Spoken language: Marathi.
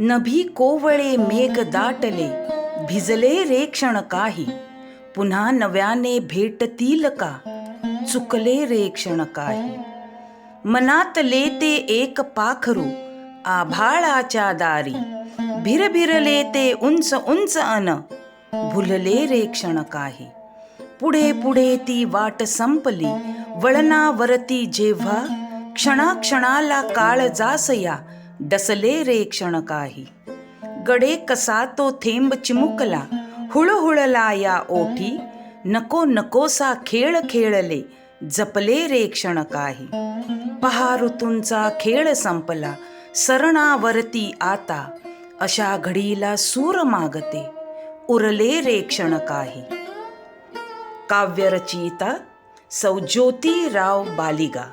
नभी कोवळे मेघ दाटले, भिजले रे क्षण काही. पुन्हा नव्याने भेटतील का, चुकले रे क्षण काही. मनातले ते एक पाखरू आभाळाच्या दारी, भिरभिरले ते उंच उंच अन, भुलले रे क्षण काही. पुढे पुढे ती वाट संपली, वळणावरती जेव्हा क्षणाक्षणाला काळ जासया, डसले रे क्षण काही. गडे कसा तो थेंब चिमुकला, हुळहुळला या ओठी. नको नकोसा खेळ खेळले, जपले रे क्षण काही. पहा ऋतूंचा खेळ संपला, सरणावरती आता. अशा घडीला सूर मागते, उरले रे क्षण काही. काव्यरचयिता सौ ज्योतिराव बालिगा.